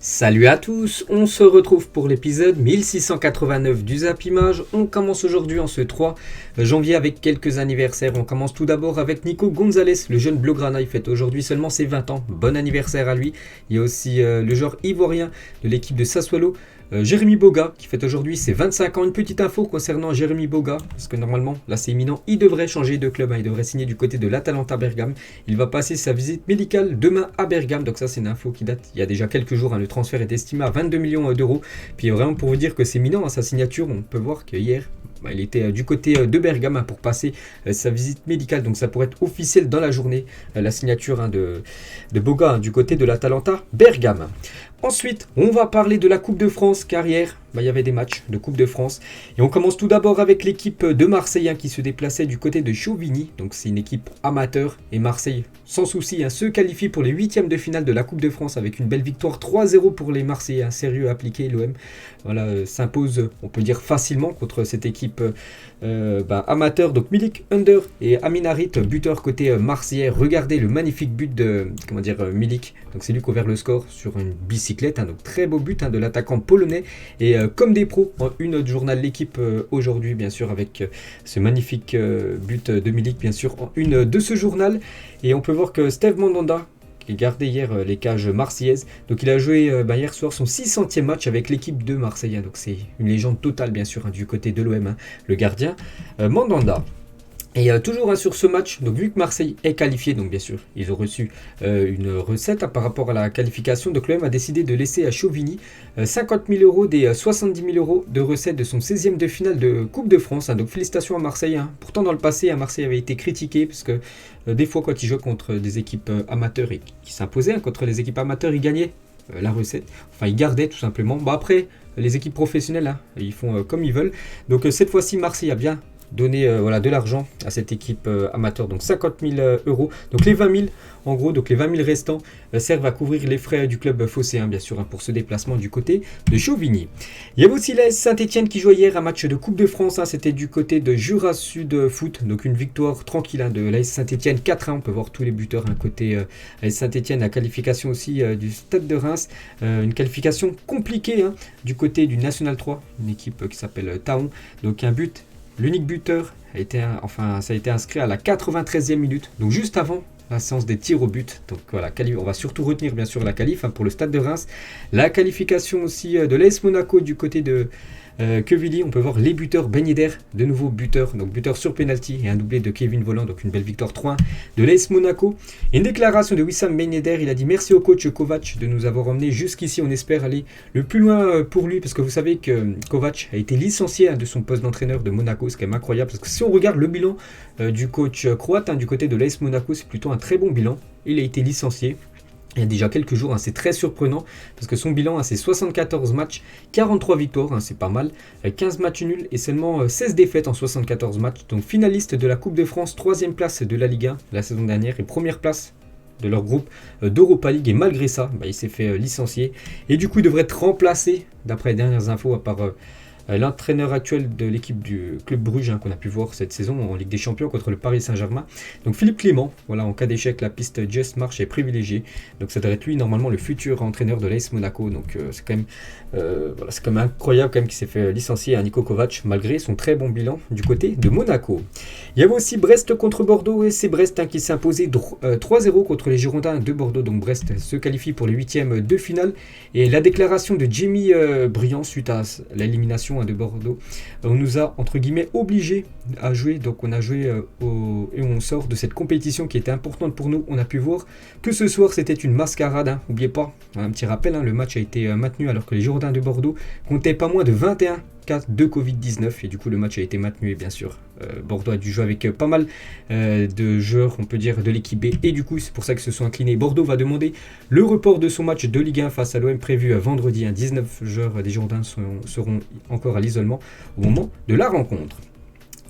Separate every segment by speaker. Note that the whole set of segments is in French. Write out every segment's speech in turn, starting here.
Speaker 1: Salut à tous, on se retrouve pour l'épisode 1689 du Zap Image. On commence aujourd'hui en ce 3 janvier avec quelques anniversaires. On commence tout d'abord avec Nico Gonzalez, le jeune Blaugrana. Il fête aujourd'hui seulement ses 20 ans. Bon anniversaire à lui. Il y a aussi le joueur ivoirien de l'équipe de Sassuolo, Jérémy Boga, qui fête aujourd'hui ses 25 ans. Une petite info concernant Jérémy Boga, parce que normalement, là c'est imminent, il devrait changer de club, il devrait signer du côté de l'Atalanta Bergame. Il va passer sa visite médicale demain à Bergame, donc ça c'est une info qui date il y a déjà quelques jours. Le transfert est estimé à 22 millions d'euros. Puis vraiment pour vous dire que c'est imminent, sa signature, on peut voir que hier, il était du côté de Bergame pour passer sa visite médicale, donc ça pourrait être officiel dans la journée, la signature de Boga du côté de l'Atalanta Bergame. Ensuite, on va parler de la Coupe de France, car hier, il y avait des matchs de Coupe de France. Et on commence tout d'abord avec l'équipe de Marseille qui se déplaçait du côté de Chauvigny. Donc c'est une équipe amateur. Et Marseille, sans souci, se qualifie pour les huitièmes de finale de la Coupe de France avec une belle victoire 3-0 pour les Marseillais. Sérieux appliqué, l'OM s'impose, on peut dire, facilement contre cette équipe amateur. Donc Milik, Under et Amin Harit, buteur côté marseillais. Regardez le magnifique but de Milik. Donc c'est lui qui a ouvert le score sur une bicyclette. Donc très beau but de l'attaquant polonais. Et comme des pros, en une de journal L'équipe aujourd'hui, bien sûr, avec ce magnifique but de Milik, bien sûr, en une de ce journal. Et on peut voir que Steve Mandanda, qui gardait hier les cages marseillaises, donc il a joué hier soir son 600e match avec l'équipe de Marseille. Donc c'est une légende totale, bien sûr, du côté de l'OM, le gardien Mandanda. Et toujours sur ce match, donc vu que Marseille est qualifié, donc bien sûr ils ont reçu une recette par rapport à la qualification, donc l'OM a décidé de laisser à Chauvigny 50 000 euros des 70 000 euros de recettes de son 16e de finale de Coupe de France. Donc félicitations à Marseille. Pourtant dans le passé, Marseille avait été critiqué parce que des fois quand ils jouaient contre des équipes amateurs et qui s'imposaient, contre les équipes amateurs, ils gagnaient la recette, enfin ils gardaient tout simplement. Après les équipes professionnelles, ils font comme ils veulent. Donc cette fois-ci Marseille a bien donner de l'argent à cette équipe amateur, donc 50 000 euros. Donc les 20 000 en gros, donc les 20 000 restants servent à couvrir les frais du club phocéen, bien sûr, pour ce déplacement du côté de Chauvigny. Il y avait aussi l'AS Saint-Etienne qui jouait hier un match de Coupe de France, c'était du côté de Jura Sud Foot, donc une victoire tranquille de l'AS Saint-Etienne 4-1. On peut voir tous les buteurs côté AS Saint-Etienne, la qualification aussi du Stade de Reims, une qualification compliquée du côté du National 3, une équipe qui s'appelle Taon, donc un but. L'unique buteur ça a été inscrit à la 93e minute, donc juste avant la séance des tirs au but. Donc voilà, on va surtout retenir bien sûr la qualif pour le Stade de Reims. La qualification aussi de l'AS Monaco du côté de Quevilly. On peut voir les buteurs. Ben Yedder, de nouveau buteur, donc buteur sur penalty et un doublé de Kevin Volland, donc une belle victoire 3-1 de l'AS Monaco. Et une déclaration de Wissam Ben Yedder, il a dit merci au coach Kovac de nous avoir emmenés jusqu'ici. On espère aller le plus loin pour lui, parce que vous savez que Kovac a été licencié de son poste d'entraîneur de Monaco, ce qui est même incroyable, parce que si on regarde le bilan du coach croate du côté de l'AS Monaco, c'est plutôt un très bon bilan. Il a été licencié il y a déjà quelques jours, c'est très surprenant parce que son bilan, c'est 74 matchs, 43 victoires, c'est pas mal, 15 matchs nuls et seulement 16 défaites en 74 matchs. Donc finaliste de la Coupe de France, 3e place de la Ligue 1 la saison dernière et première place de leur groupe d'Europa League. Et malgré ça, il s'est fait licencier et du coup il devrait être remplacé, d'après les dernières infos, par l'entraîneur actuel de l'équipe du Club Bruges qu'on a pu voir cette saison en Ligue des Champions contre le Paris Saint-Germain. Donc Philippe Clément, en cas d'échec, la piste Just March est privilégiée. Donc ça devrait être lui normalement le futur entraîneur de l'AS Monaco. Donc c'est quand même incroyable qu'il s'est fait licencier à Niko Kovac malgré son très bon bilan du côté de Monaco. Il y avait aussi Brest contre Bordeaux et c'est Brest qui s'est imposé 3-0 contre les Girondins de Bordeaux. Donc Brest se qualifie pour les huitièmes de finale. Et la déclaration de Jimmy Briand suite à l'élimination de Bordeaux, on nous a entre guillemets obligés à jouer. Donc on a joué et on sort de cette compétition qui était importante pour nous. On a pu voir que ce soir c'était une mascarade. N'oubliez pas, un petit rappel, le match a été maintenu alors que les Girondins de Bordeaux comptaient pas moins de 21 cas de Covid-19 et du coup le match a été maintenu. Et bien sûr Bordeaux a dû jouer avec pas mal de joueurs, on peut dire, de l'équipe B, et du coup c'est pour ça qu'ils se sont inclinés. Bordeaux va demander le report de son match de Ligue 1 face à l'OM prévu vendredi. 19 joueurs des Girondins seront encore à l'isolement au moment de la rencontre.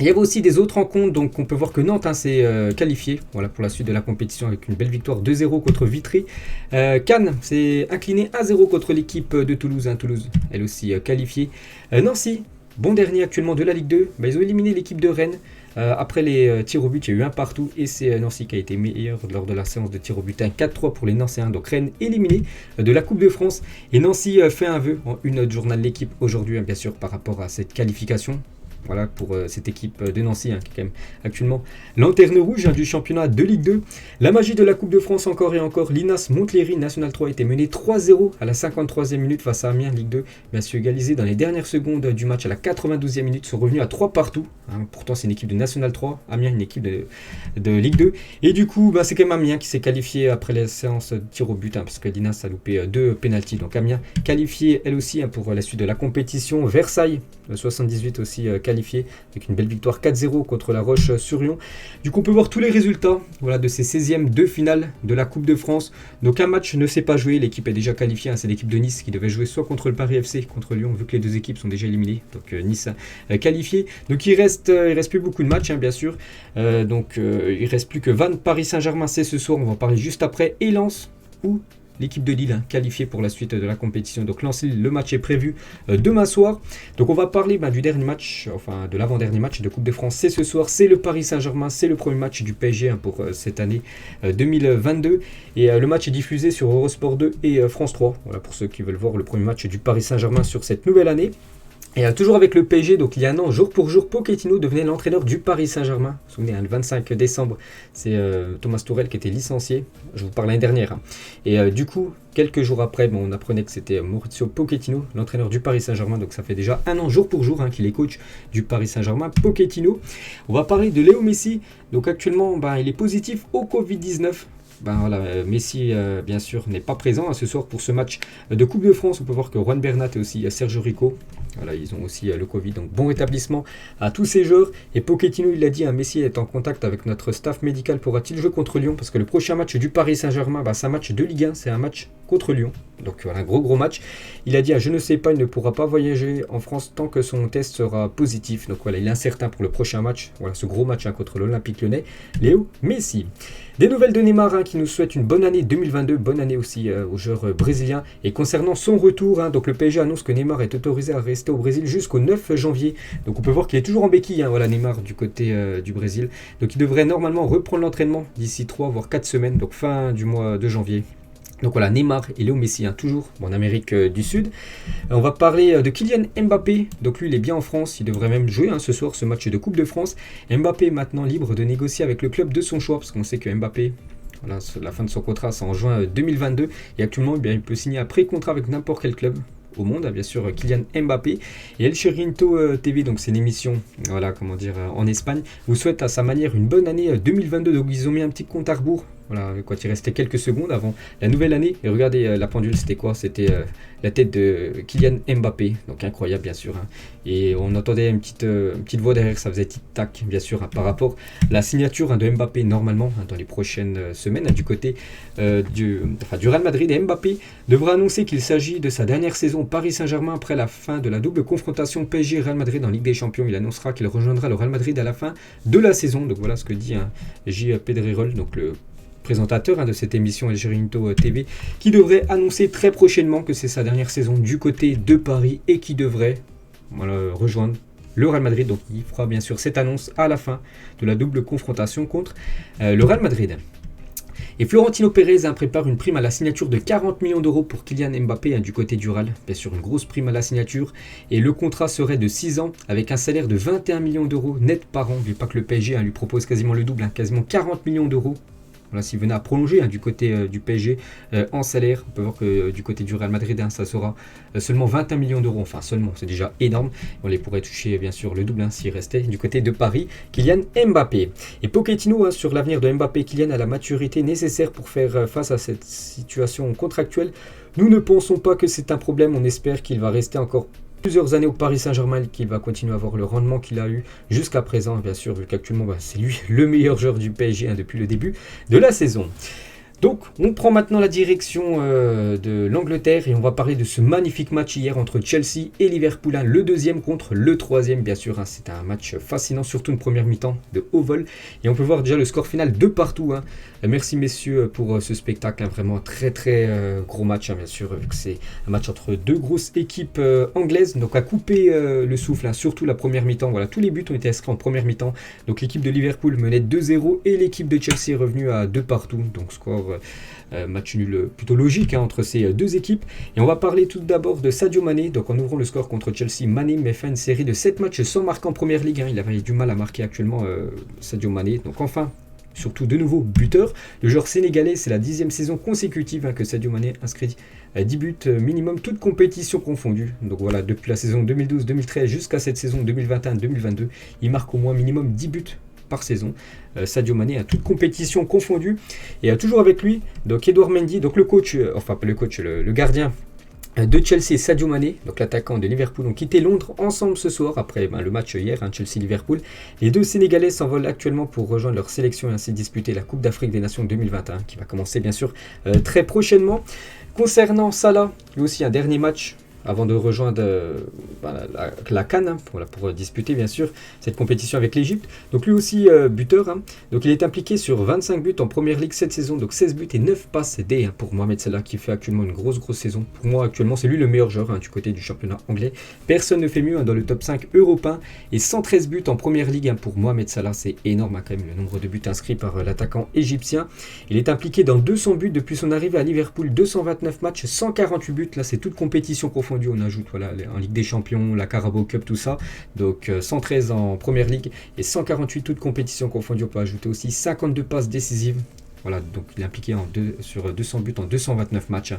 Speaker 1: Il y avait aussi des autres rencontres, donc on peut voir que Nantes s'est qualifié pour la suite de la compétition avec une belle victoire 2-0 contre Vitry. Cannes s'est incliné 1-0 contre l'équipe de Toulouse. Toulouse, elle aussi qualifiée. Nancy, bon dernier actuellement de la Ligue 2, ils ont éliminé l'équipe de Rennes Après les tirs au but, il y a eu un partout et c'est Nancy qui a été meilleur lors de la séance de tirs au but. 4-3 pour les Nancéens, donc Rennes éliminé de la Coupe de France. Et Nancy fait un vœu en une du journal de l'équipe aujourd'hui, bien sûr, par rapport à cette qualification. Voilà pour cette équipe de Nancy, qui est quand même actuellement lanterne rouge du championnat de Ligue 2. La magie de la Coupe de France encore et encore. L'Inas Montlhéry National 3 a été mené 3-0 à la 53e minute face à Amiens Ligue 2. Mais a su égaliser dans les dernières secondes du match à la 92e minute. Sont revenus à 3 partout. Pourtant c'est une équipe de National 3. Amiens une équipe de Ligue 2. Et du coup c'est quand même Amiens qui s'est qualifié après la séance de tir au but. Parce que l'Inas a loupé 2 pénaltys. Donc Amiens qualifié elle aussi pour la suite de la compétition. Versailles 78 aussi qualifié avec une belle victoire 4-0 contre la Roche-sur-Yon. Du coup, on peut voir tous les résultats de ces 16e de finale de la Coupe de France. Donc un match ne s'est pas joué, l'équipe est déjà qualifiée. C'est l'équipe de Nice qui devait jouer soit contre le Paris FC, contre Lyon, vu que les deux équipes sont déjà éliminées. Donc Nice qualifié. Donc il reste plus beaucoup de matchs, bien sûr. Il reste plus que Vannes, Paris Saint-Germain, c'est ce soir. On va en parler juste après. Et Lens, ou l'équipe de Lille qualifiée pour la suite de la compétition. Donc Lens-Lille, le match est prévu demain soir. Donc on va parler du dernier match, enfin de l'avant-dernier match de Coupe de France. C'est ce soir, c'est le Paris Saint-Germain, c'est le premier match du PSG pour cette année 2022. Et le match est diffusé sur Eurosport 2 et France 3. Voilà pour ceux qui veulent voir le premier match du Paris Saint-Germain sur cette nouvelle année. Et toujours avec le PSG, donc il y a un an, jour pour jour, Pochettino devenait l'entraîneur du Paris Saint-Germain. Vous vous souvenez, le 25 décembre, c'est Thomas Tuchel qui était licencié. Je vous parle l'année dernière. Et du coup, quelques jours après, on apprenait que c'était Mauricio Pochettino, l'entraîneur du Paris Saint-Germain. Donc ça fait déjà un an, jour pour jour, qu'il est coach du Paris Saint-Germain, Pochettino. On va parler de Léo Messi. Donc actuellement, il est positif au Covid-19. Messi, bien sûr, n'est pas présent ce soir pour ce match de Coupe de France. On peut voir que Juan Bernat et aussi Sergio Rico, ils ont aussi le Covid. Donc bon rétablissement à tous ces joueurs. Et Pochettino, il l'a dit, Messi est en contact avec notre staff médical. Pourra-t-il jouer contre Lyon? Parce que le prochain match du Paris Saint-Germain, c'est un match de Ligue 1, c'est un match contre Lyon. Donc un gros match. Il a dit, je ne sais pas, il ne pourra pas voyager en France tant que son test sera positif. Donc il est incertain pour le prochain match. Voilà, ce gros match contre l'Olympique Lyonnais. Léo Messi. Des nouvelles de Neymar qui nous souhaite une bonne année 2022, bonne année aussi aux joueurs brésiliens. Et concernant son retour, donc le PSG annonce que Neymar est autorisé à rester au Brésil jusqu'au 9 janvier. Donc on peut voir qu'il est toujours en béquille, Neymar du côté du Brésil. Donc il devrait normalement reprendre l'entraînement d'ici 3 voire 4 semaines, donc fin du mois de janvier. Donc voilà, Neymar et Léo Messi, toujours en Amérique du Sud. On va parler de Kylian Mbappé. Donc lui, il est bien en France. Il devrait même jouer ce soir ce match de Coupe de France. Mbappé est maintenant libre de négocier avec le club de son choix. Parce qu'on sait que Mbappé, la fin de son contrat, c'est en juin 2022. Et actuellement, il peut signer un pré-contrat avec n'importe quel club au monde, bien sûr, Kylian Mbappé. Et El Chiringuito TV, donc c'est une émission en Espagne, vous souhaite à sa manière une bonne année 2022. Donc ils ont mis un petit compte à rebours. Quand il restait quelques secondes avant la nouvelle année. Et regardez, la pendule, c'était quoi? C'était la tête de Kylian Mbappé. Donc incroyable, bien sûr. Et on entendait une petite voix derrière, ça faisait tic-tac, bien sûr, par rapport à la signature de Mbappé, normalement, dans les prochaines semaines, du côté du Real Madrid. Et Mbappé devra annoncer qu'il s'agit de sa dernière saison au Paris Saint-Germain après la fin de la double confrontation PSG-Real Madrid en Ligue des Champions. Il annoncera qu'il rejoindra le Real Madrid à la fin de la saison. Donc voilà ce que dit J. Pedrerol, donc le présentateur de cette émission El Chiringuito TV, qui devrait annoncer très prochainement que c'est sa dernière saison du côté de Paris et qui devrait rejoindre le Real Madrid. Donc il fera bien sûr cette annonce à la fin de la double confrontation contre le Real Madrid. Et Florentino Pérez prépare une prime à la signature de 40 millions d'euros pour Kylian Mbappé du côté du Real. Bien sûr, une grosse prime à la signature. Et le contrat serait de 6 ans avec un salaire de 21 millions d'euros net par an. N'oubliez pas que le PSG lui propose quasiment le double, quasiment 40 millions d'euros. S'il venait à prolonger du côté du PSG en salaire, on peut voir que du côté du Real Madrid, ça sera seulement 21 millions d'euros. Enfin, seulement, c'est déjà énorme. On les pourrait toucher, bien sûr, le double s'il restait du côté de Paris. Kylian Mbappé. Et Pochettino, sur l'avenir de Mbappé, Kylian a la maturité nécessaire pour faire face à cette situation contractuelle. Nous ne pensons pas que c'est un problème. On espère qu'il va rester encore plusieurs années au Paris Saint-Germain, qu'il va continuer à avoir le rendement qu'il a eu jusqu'à présent, bien sûr, vu qu'actuellement c'est lui le meilleur joueur du PSG depuis le début de la saison. Donc on prend maintenant la direction de l'Angleterre et on va parler de ce magnifique match hier entre Chelsea et Liverpool, le deuxième contre le troisième, bien sûr, c'était un match fascinant, surtout une première mi-temps de haut vol, et on peut voir déjà le score final de partout, Merci messieurs pour ce spectacle, vraiment très très gros match, bien sûr, vu que c'est un match entre deux grosses équipes anglaises, donc à couper le souffle, surtout la première mi-temps. Voilà, tous les buts ont été inscrits en première mi-temps. Donc l'équipe de Liverpool menait 2-0 et l'équipe de Chelsea est revenue à 2 partout. Donc score match nul plutôt logique entre ces deux équipes. Et on va parler tout d'abord de Sadio Mané. Donc en ouvrant le score contre Chelsea, Mané met fin à une série de 7 matchs sans marquer en première ligue. Il avait du mal à marquer actuellement Sadio Mané. Donc enfin, surtout de nouveau buteur. Le joueur sénégalais, c'est la 10e saison consécutive que Sadio Mané inscrit 10 buts minimum, toutes compétitions confondues. Donc voilà, depuis la saison 2012-2013 jusqu'à cette saison 2021-2022, il marque au moins minimum 10 buts par saison. Sadio Mané à toute compétition confondue. Et toujours avec lui, donc Edouard Mendy, donc le coach, le gardien de Chelsea, Sadio Mané, donc l'attaquant de Liverpool, ont quitté Londres ensemble ce soir après le match hier, Chelsea-Liverpool. Les deux Sénégalais s'envolent actuellement pour rejoindre leur sélection et ainsi disputer la Coupe d'Afrique des Nations 2021 qui va commencer bien sûr très prochainement. Concernant Salah, lui aussi un dernier match avant de rejoindre la CAN, pour disputer bien sûr cette compétition avec l'Égypte. Donc lui aussi buteur, donc il est impliqué sur 25 buts en première ligue cette saison, donc 16 buts et 9 passes D pour Mohamed Salah qui fait actuellement une grosse saison. Pour moi actuellement c'est lui le meilleur joueur du côté du championnat anglais. Personne ne fait mieux dans le top 5 européen et 113 buts en première ligue pour Mohamed Salah, c'est énorme quand même le nombre de buts inscrits par l'attaquant égyptien. Il est impliqué dans 200 buts depuis son arrivée à Liverpool, 229 matchs, 148 buts, là c'est toute compétition confondue. On ajoute en Ligue des Champions, la Carabao Cup, tout ça. Donc 113 en Première Ligue et 148 toutes compétitions confondues. On peut ajouter aussi 52 passes décisives. Voilà, donc il est impliqué sur 200 buts en 229 matchs.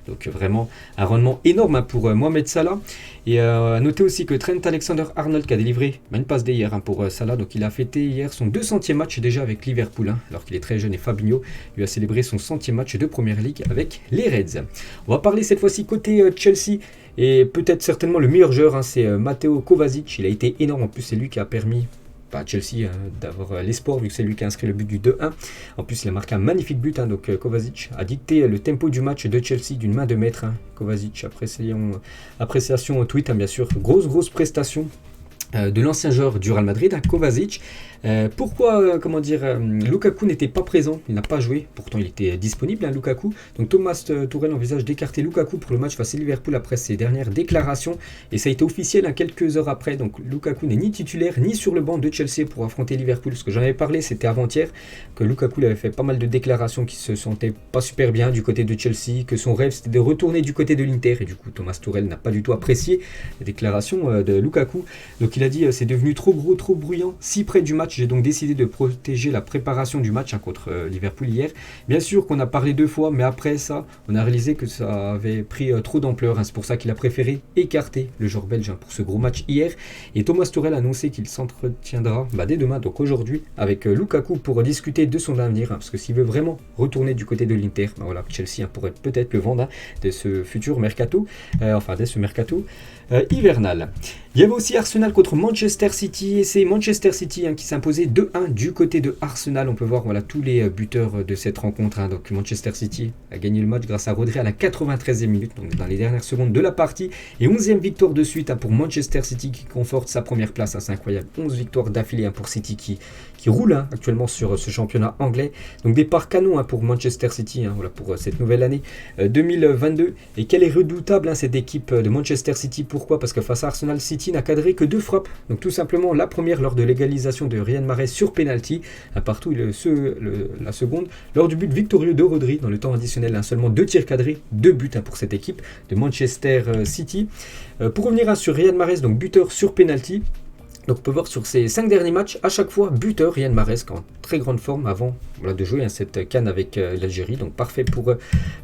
Speaker 1: Donc vraiment un rendement énorme pour Mohamed Salah. Et à noter aussi que Trent Alexander-Arnold qui a délivré une passe D hier pour Salah. Donc il a fêté hier son 200e match déjà avec Liverpool, alors qu'il est très jeune, et Fabinho lui a célébré son 100e match de Première Ligue avec les Reds. On va parler cette fois-ci côté Chelsea. Et peut-être certainement le meilleur joueur, c'est Mateo Kovacic. Il a été énorme, en plus c'est lui qui a permis à Chelsea d'avoir l'espoir, vu que c'est lui qui a inscrit le but du 2-1. En plus il a marqué un magnifique but, donc Kovacic a dicté le tempo du match de Chelsea d'une main de maître. Kovacic, appréciation tweet, bien sûr, grosse prestation de l'ancien joueur du Real Madrid, Kovacic. Pourquoi Lukaku n'était pas présent, il n'a pas joué, pourtant il était disponible, Lukaku. Donc Thomas Tuchel envisage d'écarter Lukaku pour le match face à Liverpool après ses dernières déclarations, et ça a été officiel quelques heures après. Donc Lukaku n'est ni titulaire ni sur le banc de Chelsea pour affronter Liverpool. Ce que j'en avais parlé, c'était avant-hier, que Lukaku avait fait pas mal de déclarations qui se sentaient pas super bien du côté de Chelsea, que son rêve c'était de retourner du côté de l'Inter, et du coup Thomas Tuchel n'a pas du tout apprécié les déclarations de Lukaku. Donc il a dit c'est devenu trop gros, trop bruyant, si près du match. J'ai donc décidé de protéger la préparation du match contre Liverpool hier. Bien sûr qu'on a parlé 2 fois, mais après ça, on a réalisé que ça avait pris trop d'ampleur. C'est pour ça qu'il a préféré écarter le joueur belge pour ce gros match hier. Et Thomas Tuchel a annoncé qu'il s'entretiendra dès demain, donc aujourd'hui, avec Lukaku pour discuter de son avenir. Parce que s'il veut vraiment retourner du côté de l'Inter, Chelsea pourrait peut-être le vendre de ce futur mercato, dès ce mercato hivernal. Il y avait aussi Arsenal contre Manchester City, et c'est Manchester City qui s'imposait 2-1 du côté de Arsenal. On peut voir tous les buteurs de cette rencontre. Donc Manchester City a gagné le match grâce à Rodri à la 93e minute, donc dans les dernières secondes de la partie, et 11e victoire de suite pour Manchester City qui conforte sa première place. C'est incroyable, 11 victoires d'affilée pour City qui roule actuellement sur ce championnat anglais. Donc départ canon pour Manchester City pour cette nouvelle année 2022. Et quelle est redoutable cette équipe de Manchester City. Pourquoi ? Parce que face à Arsenal, City n'a cadré que 2 frappes. Donc tout simplement la première lors de l'égalisation de Riyad Mahrez sur penalty, partout, la seconde lors du but victorieux de Rodri dans le temps additionnel. Seulement 2 tirs cadrés, 2 buts pour cette équipe de Manchester City. Pour revenir sur Riyad Mahrez, donc buteur sur penalty. Donc on peut voir sur ces 5 derniers matchs, à chaque fois buteur Riyad Mahrez, en très grande forme avant de jouer cette CAN avec l'Algérie. Donc parfait pour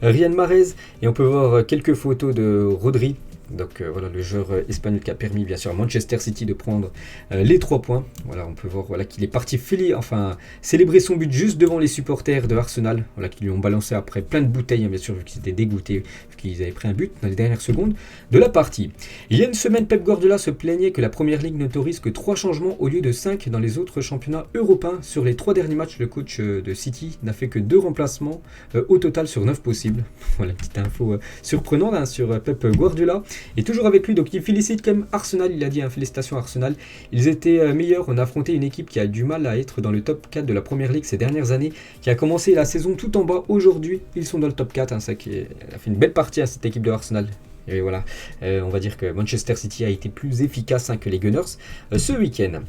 Speaker 1: Riyad Mahrez. Et on peut voir quelques photos de Rodri. Donc le joueur espagnol qui a permis bien sûr à Manchester City de prendre les 3 points. On peut voir qu'il est parti célébrer son but juste devant les supporters de Arsenal, qui lui ont balancé après plein de bouteilles, bien sûr, vu qu'ils étaient dégoûtés, vu qu'ils avaient pris un but dans les dernières secondes de la partie. Il y a une semaine, Pep Guardiola se plaignait que la Première Ligue n'autorise que 3 changements au lieu de 5 dans les autres championnats européens. Sur les 3 derniers matchs, le coach de City n'a fait que 2 remplacements au total sur 9 possibles. Voilà une petite info surprenante sur Pep Guardiola. Et toujours avec lui, donc il félicite quand même Arsenal, il a dit félicitations Arsenal. Ils étaient meilleurs, on a affronté une équipe qui a du mal à être dans le top 4 de la Première Ligue ces dernières années, qui a commencé la saison tout en bas. Aujourd'hui, ils sont dans le top 4, ça qui a fait une belle partie à cette équipe de Arsenal. Et voilà, on va dire que Manchester City a été plus efficace que les Gunners ce week-end.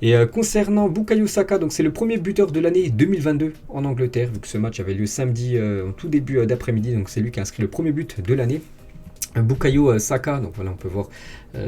Speaker 1: Et concernant Bukayo Saka, donc c'est le premier buteur de l'année 2022 en Angleterre, vu que ce match avait lieu samedi en tout début d'après-midi, donc c'est lui qui a inscrit le premier but de l'année. Bukayo Saka, donc voilà, on peut voir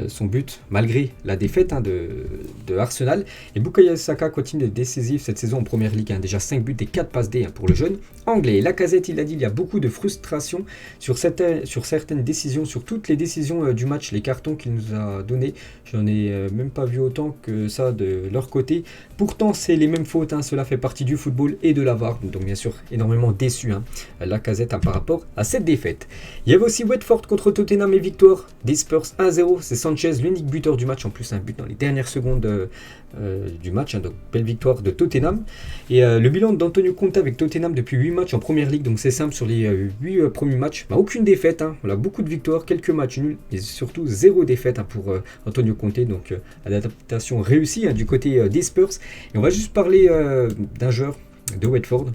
Speaker 1: son but malgré la défaite de Arsenal. Et Bukayo Saka continue d'être décisif cette saison en Première Ligue, déjà 5 buts et 4 passes D pour le jeune anglais. Lacazette, il a dit, il y a beaucoup de frustration sur certaines décisions, sur toutes les décisions du match, les cartons qu'il nous a donnés. J'en ai même pas vu autant que ça de leur côté. Pourtant, c'est les mêmes fautes, cela fait partie du football et de la VAR. Donc bien sûr, énormément déçu Lacazette par rapport à cette défaite. Il y avait aussi Watford contre Tottenham et victoire des Spurs 1-0. C'est Sanchez, l'unique buteur du match, en plus un but dans les dernières secondes du match, donc belle victoire de Tottenham. Et le bilan d'Antonio Conte avec Tottenham depuis 8 matchs en Première Ligue, donc c'est simple, sur les 8 premiers matchs, aucune défaite, on a beaucoup de victoires, quelques matchs nuls, et surtout 0 défaite pour Antonio Conte, donc adaptation réussie du côté des Spurs. Et on va juste parler d'un joueur de Watford,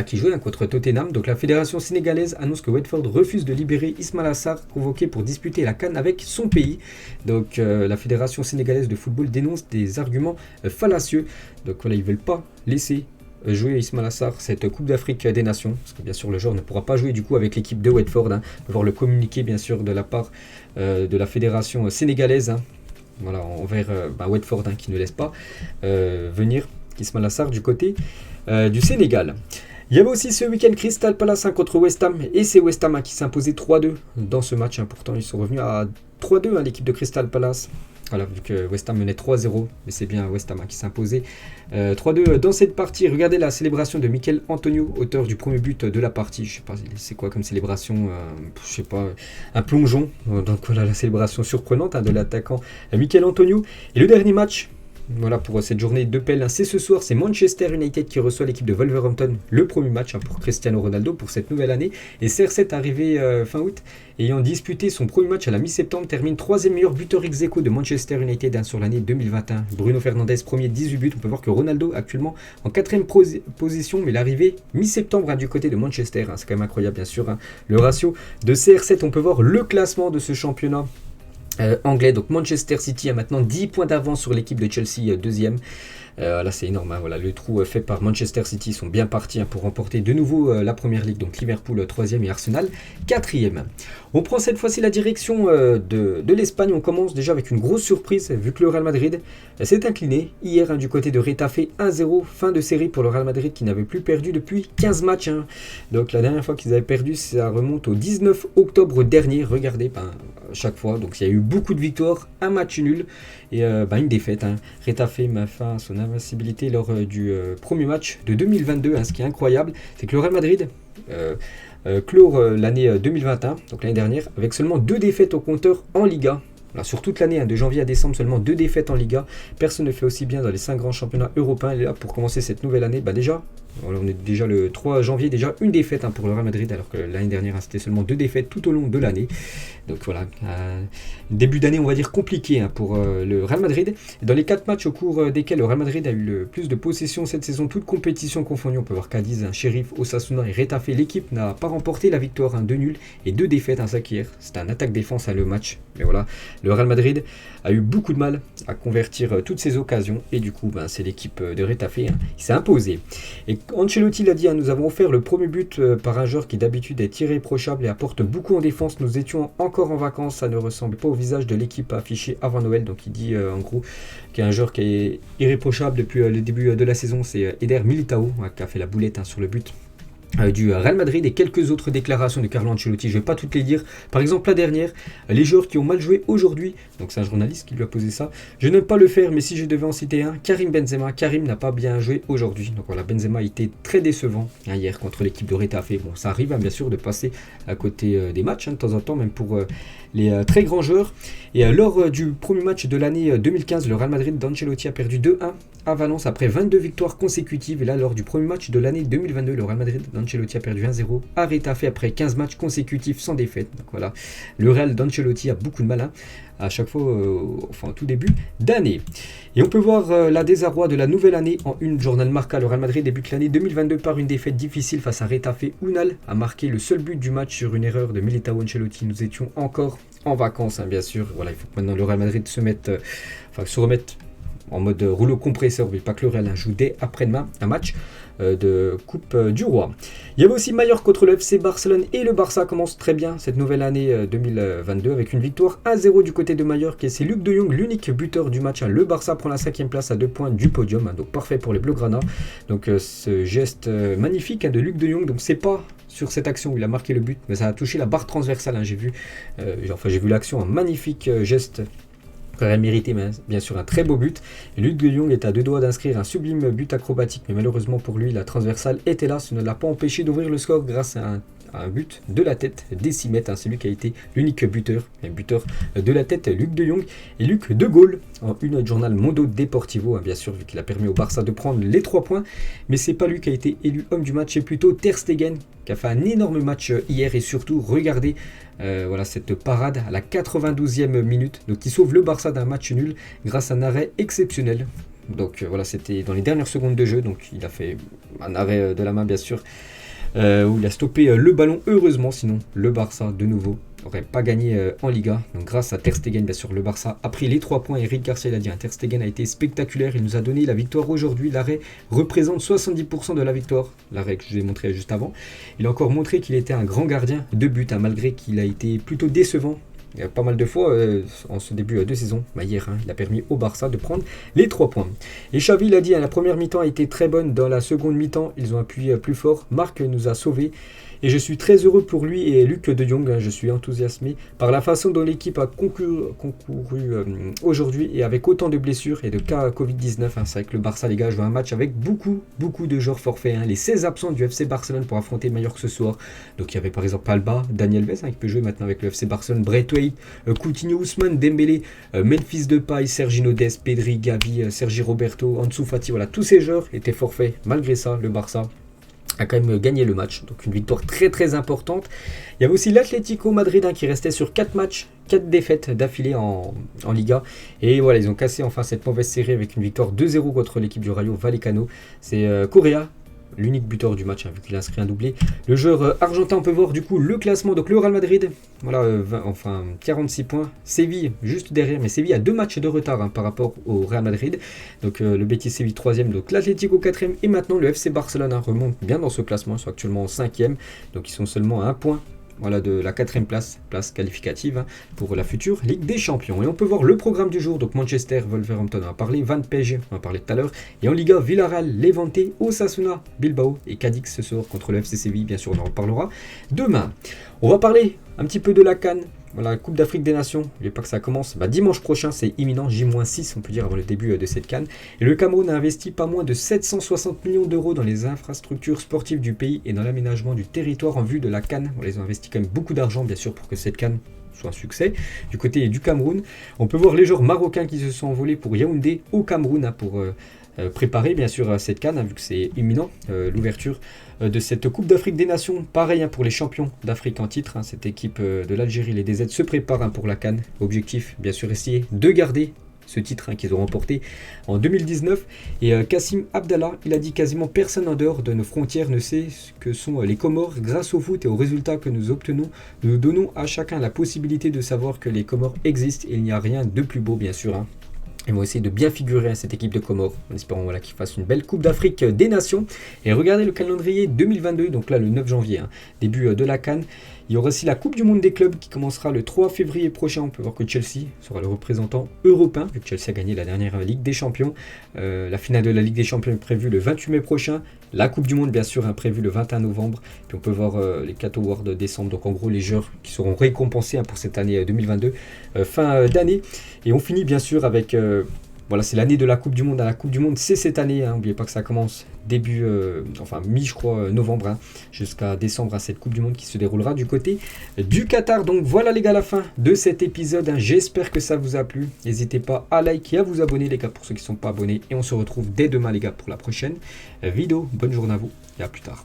Speaker 1: qui jouait contre Tottenham. Donc la fédération sénégalaise annonce que Watford refuse de libérer Ismaïla Sarr, convoqué pour disputer la CAN avec son pays. Donc la fédération sénégalaise de football dénonce des arguments fallacieux. Donc voilà, ils ne veulent pas laisser jouer Ismaïla Sarr cette Coupe d'Afrique des Nations, parce que bien sûr le joueur ne pourra pas jouer du coup avec l'équipe de Watford. On va voir le communiqué bien sûr de la part de la fédération sénégalaise, voilà, envers Watford, qui ne laisse pas venir Ismaïla Sarr du côté du Sénégal. Il y avait aussi ce week-end Crystal Palace contre West Ham, et c'est West Ham qui s'imposait 3-2 dans ce match. Pourtant ils sont revenus à 3-2 l'équipe de Crystal Palace. Voilà, vu que West Ham menait 3-0, mais c'est bien West Ham qui s'imposait 3-2 dans cette partie. Regardez la célébration de Mikel Antonio, auteur du premier but de la partie. Je sais pas, c'est quoi comme célébration, je sais pas, un plongeon. Donc voilà la célébration surprenante de l'attaquant Mikel Antonio. Et le dernier match, voilà pour cette journée de pelle, c'est ce soir, c'est Manchester United qui reçoit l'équipe de Wolverhampton, le premier match pour Cristiano Ronaldo pour cette nouvelle année. Et CR7 arrivé fin août, ayant disputé son premier match à la mi-septembre, termine 3e meilleur buteur ex-aequo de Manchester United sur l'année 2021. Bruno Fernandes premier 18 buts, on peut voir que Ronaldo actuellement en 4e position, mais l'arrivée mi-septembre du côté de Manchester, c'est quand même incroyable bien sûr, le ratio de CR7. On peut voir le classement de ce championnat anglais. Donc Manchester City a maintenant 10 points d'avance sur l'équipe de Chelsea, deuxième. Là c'est énorme, voilà, le trou fait par Manchester City, sont bien partis pour remporter de nouveau la Première Ligue. Donc Liverpool 3e et Arsenal 4e. On prend cette fois-ci la direction de l'Espagne. On commence déjà avec une grosse surprise, vu que le Real Madrid s'est incliné hier du côté de Retafe 1-0, fin de série pour le Real Madrid qui n'avait plus perdu depuis 15 matchs. Donc la dernière fois qu'ils avaient perdu, ça remonte au 19 octobre dernier. Regardez, chaque fois, donc il y a eu beaucoup de victoires, un match nul et une défaite. Retafe met fin à son invincibilité lors du premier match de 2022. Ce qui est incroyable, c'est que le Real Madrid clore l'année 2021, donc l'année dernière, avec seulement 2 défaites au compteur en Liga. Alors, sur toute l'année, de janvier à décembre, seulement 2 défaites en Liga. Personne ne fait aussi bien dans les 5 grands championnats européens. Et là, pour commencer cette nouvelle année, déjà, on est déjà le 3 janvier, déjà une défaite pour le Real Madrid, alors que l'année dernière, c'était seulement 2 défaites tout au long de l'année. Donc voilà, début d'année, on va dire compliqué pour le Real Madrid. Et dans les 4 matchs au cours desquels le Real Madrid a eu le plus de possession cette saison, toutes compétitions confondues, on peut voir Cadiz, Sheriff, Osasuna et Retafe. L'équipe n'a pas remporté la victoire, 2 nuls et 2 défaites, ça qui hier. C'était un attaque-défense le match. Mais voilà, le Real Madrid a eu beaucoup de mal à convertir toutes ses occasions et du coup c'est l'équipe de Retafe qui s'est imposée. Et Ancelotti l'a dit, nous avons offert le premier but par un joueur qui d'habitude est irréprochable et apporte beaucoup en défense. Nous étions encore en vacances, ça ne ressemble pas au visage de l'équipe affiché avant Noël. Donc il dit en gros qu'il y a un joueur qui est irréprochable depuis le début de la saison, c'est Eder Militao qui a fait la boulette sur le but du Real Madrid. Et quelques autres déclarations de Carlo Ancelotti, je ne vais pas toutes les dire. Par exemple la dernière, les joueurs qui ont mal joué aujourd'hui, donc c'est un journaliste qui lui a posé ça, je n'aime pas le faire mais si je devais en citer un, Karim Benzema. Karim n'a pas bien joué aujourd'hui, donc voilà, Benzema a été très décevant hier contre l'équipe de Retafe. Bon, ça arrive bien sûr de passer à côté des matchs de temps en temps, même pour les très grands joueurs. Et lors du premier match de l'année 2015, le Real Madrid d'Ancelotti a perdu 2-1 à Valence après 22 victoires consécutives. Et là, lors du premier match de l'année 2022, le Real Madrid d'Ancelotti Ancelotti a perdu 1-0 à Retafe après 15 matchs consécutifs sans défaite. Donc voilà, le Real d'Ancelotti a beaucoup de mal à chaque fois, en tout début d'année. Et on peut voir la désarroi de la nouvelle année en une. Journal Marca, le Real Madrid débute l'année 2022 par une défaite difficile face à Retafe. Unal a marqué le seul but du match sur une erreur de Militao Ancelotti. Nous étions encore en vacances, bien sûr. Voilà, il faut que maintenant le Real Madrid se remette en mode rouleau compresseur. N'oubliez pas que le Real joue dès après-demain un match de Coupe du Roi. Il y avait aussi Mallorca contre le FC Barcelone et le Barça commence très bien cette nouvelle année 2022 avec une victoire 1-0 du côté de Mallorca et c'est Luc de Jong, l'unique buteur du match. Le Barça prend la 5e place à 2 points du podium, donc parfait pour les Blaugrana. Donc ce geste magnifique de Luc de Jong, donc c'est pas sur cette action où il a marqué le but, mais ça a touché la barre transversale. J'ai vu l'action, un magnifique geste. Aurait mérité bien sûr un très beau but. Et Luc de Jong est à 2 doigts d'inscrire un sublime but acrobatique, mais malheureusement pour lui, la transversale était là. Ce ne l'a pas empêché d'ouvrir le score grâce à un but de la tête d'Essimette. C'est lui qui a été l'unique buteur de la tête, Luc de Jong. Et Luc de Gaulle, en une de journal Mondo Deportivo, bien sûr, vu qu'il a permis au Barça de prendre les 3 points. Mais c'est pas lui qui a été élu homme du match, c'est plutôt Ter Stegen qui a fait un énorme match hier. Et surtout, regardez cette parade à la 92e minute, donc qui sauve le Barça d'un match nul grâce à un arrêt exceptionnel. Donc c'était dans les dernières secondes de jeu, donc il a fait un arrêt de la main bien sûr, où il a stoppé le ballon heureusement, sinon le Barça de nouveau n'aurait pas gagné en Liga. Donc grâce à Ter Stegen, bien sûr, le Barça a pris les 3 points. Eric Garcia l'a dit, Ter Stegen a été spectaculaire, il nous a donné la victoire aujourd'hui. L'arrêt représente 70% de la victoire, l'arrêt que je vous ai montré juste avant. Il a encore montré qu'il était un grand gardien de but, malgré qu'il a été plutôt décevant. Il y a pas mal de fois en ce début de saison. Hier, il a permis au Barça de prendre les 3 points. Et Xavi l'a dit, la première mi-temps a été très bonne. Dans la seconde mi-temps, ils ont appuyé plus fort. Marc nous a sauvés. Et je suis très heureux pour lui et Luc de Jong. Je suis enthousiasmé par la façon dont l'équipe a concouru aujourd'hui et avec autant de blessures et de cas Covid-19. C'est vrai que le Barça, les gars, joue un match avec beaucoup de joueurs forfaits. Les 16 absents du FC Barcelone pour affronter Mallorca ce soir. Donc il y avait par exemple Alba, Daniel Alves qui peut jouer maintenant avec le FC Barcelone, Braithwaite, Coutinho, Ousmane Dembélé, Memphis Depay, Sergio Dest, Pedri, Gavi, Sergi Roberto, Ansu Fati. Voilà, tous ces joueurs étaient forfaits. Malgré ça, le Barça a quand même gagné le match, donc une victoire très importante. Il y avait aussi l'Atlético Madrid qui restait sur 4 matchs, 4 défaites d'affilée en Liga, et voilà, ils ont cassé enfin cette mauvaise série avec une victoire 2-0 contre l'équipe du Rayo Vallecano. C'est Correa, l'unique buteur du match, vu qu'il a inscrit un doublé. Le joueur argentin, on peut voir du coup le classement. Donc le Real Madrid, 46 points. Séville juste derrière, mais Séville a 2 matchs de retard par rapport au Real Madrid. Donc le Betis Séville 3e, donc l'Atlético 4e, et maintenant le FC Barcelone remonte bien dans ce classement. Ils sont actuellement en 5e, donc ils sont seulement à 1 point. De la 4e place qualificative pour la future Ligue des Champions. Et on peut voir le programme du jour. Donc Manchester, Wolverhampton, on a parlé, Van PSG, on en a parlé tout à l'heure. Et en Liga, Villarreal, Levante, Osasuna, Bilbao et Cadix ce soir contre le FC Séville. Bien sûr, on en reparlera demain. On va parler un petit peu de la CAN. Voilà, Coupe d'Afrique des Nations, n'oubliez pas que ça commence dimanche prochain, c'est imminent, J-6 on peut dire avant le début de cette CAN. Et le Cameroun a investi pas moins de 760 millions d'euros dans les infrastructures sportives du pays et dans l'aménagement du territoire en vue de la CAN. Ils ont investi quand même beaucoup d'argent bien sûr pour que cette CAN soit un succès. Du côté du Cameroun, on peut voir les joueurs marocains qui se sont envolés pour Yaoundé au Cameroun pour préparer bien sûr cette CAN, vu que c'est imminent, l'ouverture de cette Coupe d'Afrique des Nations. Pareil pour les champions d'Afrique en titre, cette équipe de l'Algérie, les DZ, se prépare pour la CAN. Objectif, bien sûr, essayer de garder ce titre qu'ils ont remporté en 2019. Et Kassim Abdallah, il a dit quasiment personne en dehors de nos frontières ne sait ce que sont les Comores. Grâce au foot et aux résultats que nous obtenons, nous donnons à chacun la possibilité de savoir que les Comores existent et il n'y a rien de plus beau bien sûr. Ils vont essayer de bien figurer à cette équipe de Comores, en espérant qu'ils fassent une belle Coupe d'Afrique des Nations. Et regardez le calendrier 2022, donc là le 9 janvier, début de la CAN. Il y aura aussi la Coupe du Monde des clubs qui commencera le 3 février prochain. On peut voir que Chelsea sera le représentant européen, vu que Chelsea a gagné la dernière Ligue des Champions. La finale de la Ligue des Champions est prévue le 28 mai prochain. La Coupe du Monde, bien sûr, est prévue le 21 novembre. Puis on peut voir les Cato Awards de décembre. Donc en gros, les joueurs qui seront récompensés pour cette année 2022, fin d'année. Et on finit bien sûr avec... c'est l'année de la Coupe du Monde. La Coupe du Monde, c'est cette année. N'oubliez pas que ça commence début, je crois, novembre, jusqu'à décembre, cette Coupe du Monde qui se déroulera du côté du Qatar. Donc voilà les gars, la fin de cet épisode. J'espère que ça vous a plu. N'hésitez pas à liker et à vous abonner les gars pour ceux qui ne sont pas abonnés. Et on se retrouve dès demain les gars pour la prochaine vidéo. Bonne journée à vous et à plus tard.